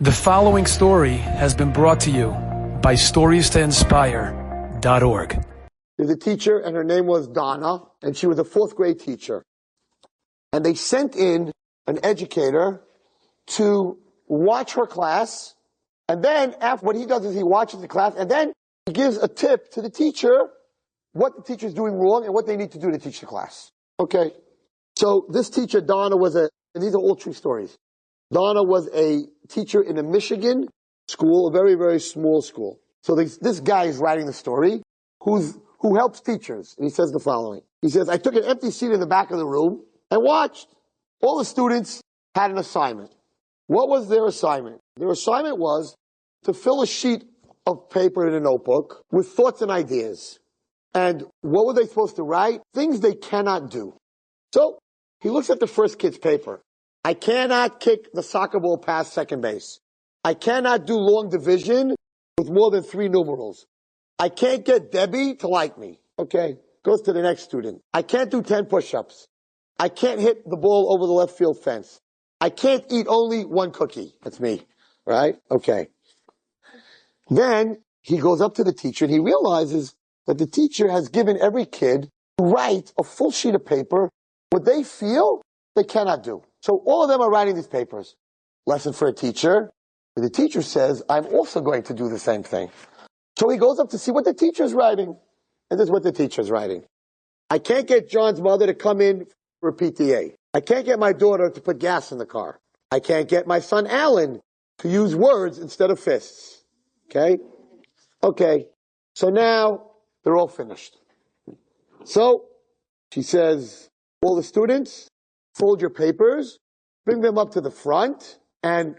The following story has been brought to you by StoriesToInspire.org. There's a teacher, and her name was Donna, and she was a fourth grade teacher. And they sent in an educator to watch her class, and then after, what he does is he watches the class, and then he gives a tip to the teacher what the teacher's doing wrong and what they need to do to teach the class. Okay, so this teacher, Donna, and these are all true stories. Donna was a teacher in a Michigan school, a very, very small school. So this guy is writing the story who helps teachers. And he says the following. He says, I took an empty seat in the back of the room and watched. All the students had an assignment. What was their assignment? Their assignment was to fill a sheet of paper in a notebook with thoughts and ideas. And what were they supposed to write? Things they cannot do. So he looks at the first kid's paper. I cannot kick the soccer ball past second base. I cannot do long division with more than 3 numerals. I can't get Debbie to like me. Okay, goes to the next student. I can't do 10 push-ups. I can't hit the ball over the left field fence. I can't eat only 1 cookie. That's me, right? Okay. Then he goes up to the teacher and he realizes that the teacher has given every kid to write a full sheet of paper what they feel they cannot do. So all of them are writing these papers. Lesson for a teacher. And the teacher says, I'm also going to do the same thing. So he goes up to see what the teacher's writing. And this is what the teacher's writing. I can't get John's mother to come in for a PTA. I can't get my daughter to put gas in the car. I can't get my son Alan to use words instead of fists. Okay? Okay. So now they're all finished. So she says, all the students, fold your papers, bring them up to the front, and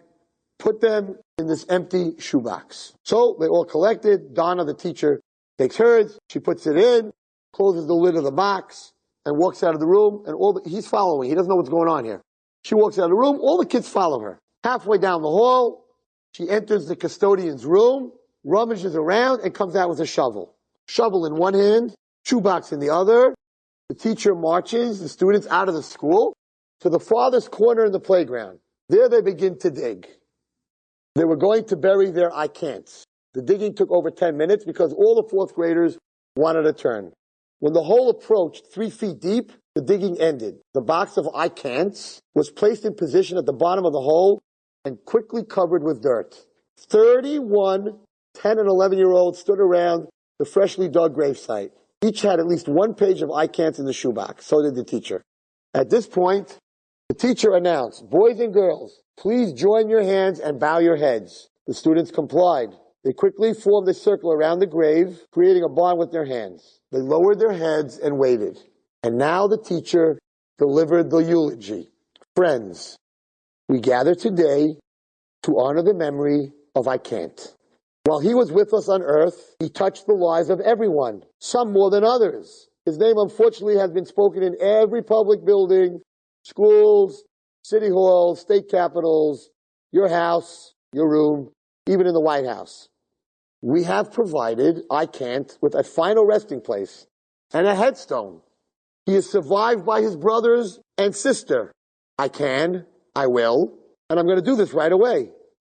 put them in this empty shoebox. So they all collected. Donna, the teacher, takes hers. She puts it in, closes the lid of the box, and walks out of the room. And he's following. He doesn't know what's going on here. She walks out of the room. All the kids follow her. Halfway down the hall, she enters the custodian's room, rummages around, and comes out with a shovel. Shovel in one hand, shoebox in the other. The teacher marches the students out of the school to the farthest corner in the playground. There they begin to dig. They were going to bury their I can'ts. The digging took over 10 minutes because all the fourth graders wanted a turn. When the hole approached 3 feet deep, the digging ended. The box of I can'ts was placed in position at the bottom of the hole and quickly covered with dirt. 31 10 and 11-year-olds stood around the freshly dug gravesite. Each had at least 1 page of I can'ts in the shoebox. So did the teacher. At this point, the teacher announced, boys and girls, please join your hands and bow your heads. The students complied. They quickly formed a circle around the grave, creating a bond with their hands. They lowered their heads and waited. And now the teacher delivered the eulogy. Friends, we gather today to honor the memory of I can't. While he was with us on earth, he touched the lives of everyone, some more than others. His name, unfortunately, has been spoken in every public building, schools, city halls, state capitals, your house, your room, even in the White House. We have provided I can't with a final resting place and a headstone. He is survived by his brothers and sister. I can, I will, and I'm going to do this right away.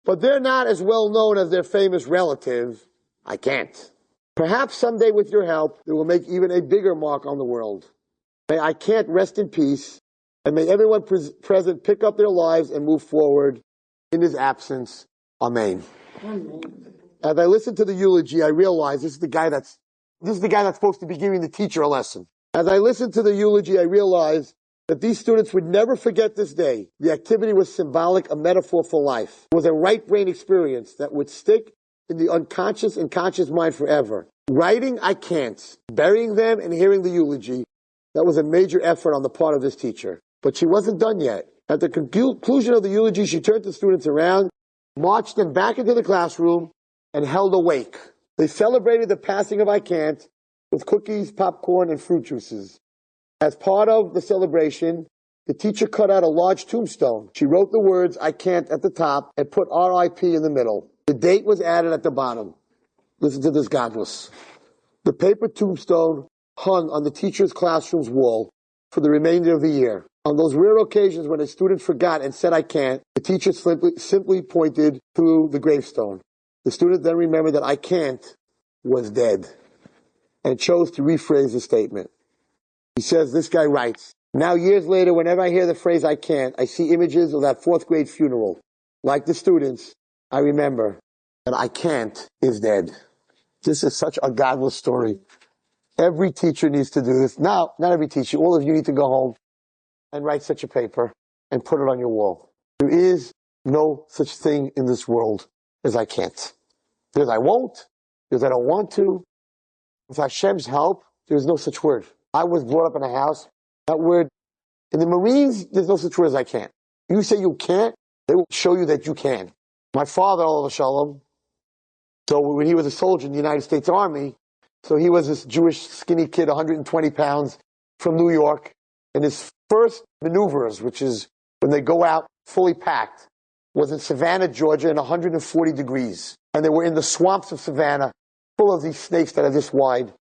But they're not as well known as their famous relative, I can't. Perhaps someday with your help, it will make even a bigger mark on the world. May I can't rest in peace, and may everyone present pick up their lives and move forward in his absence. Amen. Amen. As I listened to the eulogy, I realized this is the guy that's supposed to be giving the teacher a lesson. As I listened to the eulogy, I realized that these students would never forget this day. The activity was symbolic, a metaphor for life. It was a right brain experience that would stick in the unconscious and conscious mind forever. Writing I can't, burying them and hearing the eulogy, that was a major effort on the part of this teacher. But she wasn't done yet. At the conclusion of the eulogy, she turned the students around, marched them back into the classroom, and held a wake. They celebrated the passing of I can't with cookies, popcorn, and fruit juices. As part of the celebration, the teacher cut out a large tombstone. She wrote the words I can't at the top and put R.I.P. in the middle. The date was added at the bottom. Listen to this godless. The paper tombstone hung on the teacher's classroom's wall for the remainder of the year. On those rare occasions when a student forgot and said, I can't, the teacher simply pointed to the gravestone. The student then remembered that I can't was dead and chose to rephrase the statement. He says, this guy writes, now years later, whenever I hear the phrase I can't, I see images of that 4th grade funeral. Like the students, I remember that I can't is dead. This is such a godless story. Every teacher needs to do this. Now, not every teacher, all of you need to go home and write such a paper and put it on your wall. There is no such thing in this world as I can't. There's I won't, there's I don't want to. With Hashem's help, there's no such word. I was brought up in a house, that word, in the Marines, there's no such word as I can't. You say you can't, they will show you that you can. My father, Allah Shalom, so when he was a soldier in the United States Army, so he was this Jewish skinny kid, 120 pounds, from New York, and his first maneuvers, which is when they go out fully packed, was in Savannah, Georgia, in 140 degrees. And they were in the swamps of Savannah, full of these snakes that are this wide,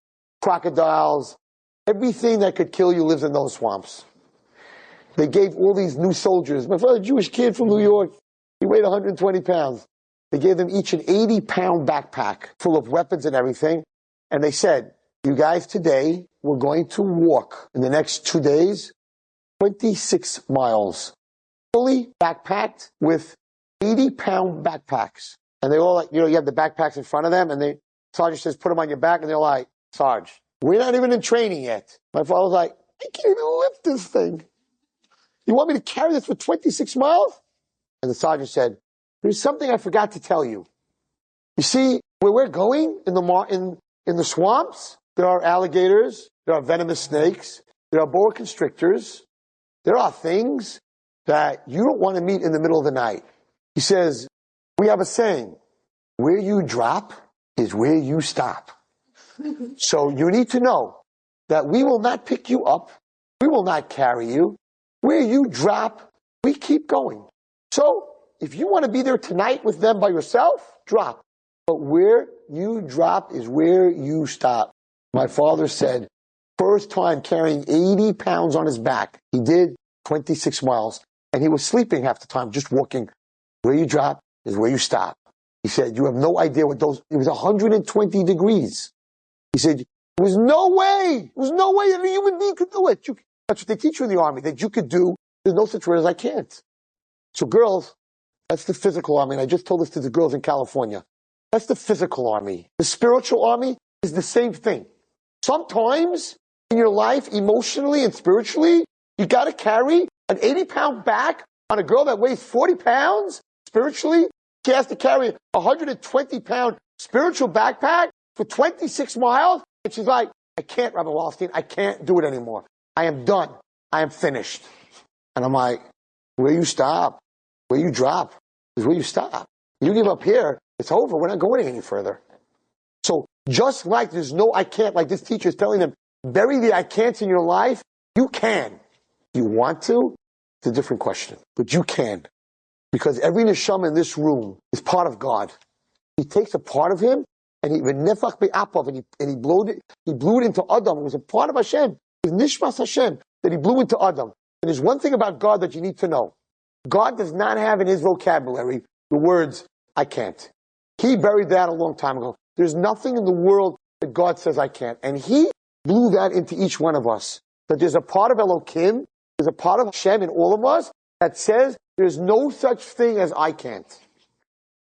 crocodiles, everything that could kill you lives in those swamps. They gave all these new soldiers, my father, a Jewish kid from New York, he weighed 120 pounds. They gave them each an 80-pound backpack full of weapons and everything. And they said, you guys, today, we're going to walk in the next 2 days, 26 miles, fully backpacked with 80-pound backpacks. And they all, like, you have the backpacks in front of them, and the sergeant says, put them on your back, and they're like, Sarge, we're not even in training yet. My father was like, I can't even lift this thing. You want me to carry this for 26 miles? And the sergeant said, there's something I forgot to tell you. You see, where we're going in the swamps, there are alligators, there are venomous snakes, there are boa constrictors, there are things that you don't want to meet in the middle of the night. He says, we have a saying, where you drop is where you stop. So you need to know that we will not pick you up, we will not carry you. Where you drop, we keep going. So if you want to be there tonight with them by yourself, drop. But where you drop is where you stop. My father said, first time carrying 80 pounds on his back, he did 26 miles. And he was sleeping half the time, just walking. Where you drop is where you stop. He said, you have no idea what those, it was 120 degrees. He said, there was no way that a human being could do it. That's what they teach you in the army, that you could do. There's no such word as I can't. So girls, that's the physical army. And I just told this to the girls in California. That's the physical army. The spiritual army is the same thing. Sometimes in your life, emotionally and spiritually, you got to carry an 80-pound back on a girl that weighs 40 pounds. Spiritually, she has to carry a 120-pound spiritual backpack for 26 miles. And she's like, I can't, Rabbi Wallerstein. I can't do it anymore. I am done. I am finished. And I'm like, where you stop, where you drop is where you stop. You give up here, it's over. We're not going any further. So just like there's no I can't, like this teacher is telling them, bury the I can'ts in your life, you can. You want to? It's a different question. But you can. Because every neshama in this room is part of God. He takes a part of him and he and he blew it into Adam. It was a part of Hashem. It was Nishmas Hashem that he blew into Adam. And there's one thing about God that you need to know. God does not have in his vocabulary the words, I can't. He buried that a long time ago. There's nothing in the world that God says I can't. And he blew that into each one of us. That there's a part of Elohim, there's a part of Hashem in all of us that says there's no such thing as I can't.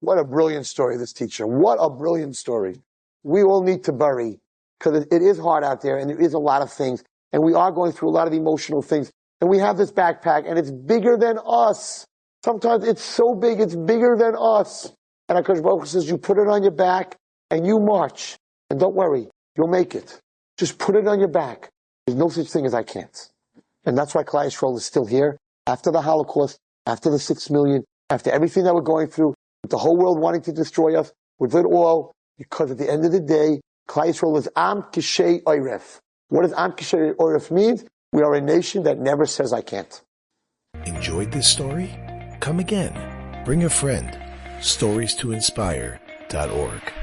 What a brilliant story, this teacher. What a brilliant story. We all need to bury, because it is hard out there and there is a lot of things. And we are going through a lot of emotional things. And we have this backpack and it's bigger than us. Sometimes it's so big, it's bigger than us. And HaKadosh Baruch Hu says, you put it on your back and you march. And don't worry, you'll make it. Just put it on your back. There's no such thing as I can't. And that's why Klal Yisrael is still here. After the Holocaust, after the 6 million, after everything that we're going through, with the whole world wanting to destroy us, with it all, because at the end of the day, Klal Yisrael is Am Kishei Oiref. What does Am Kishei Oiref mean? We are a nation that never says I can't. Enjoyed this story? Come again. Bring a friend. StoriesToInspire.org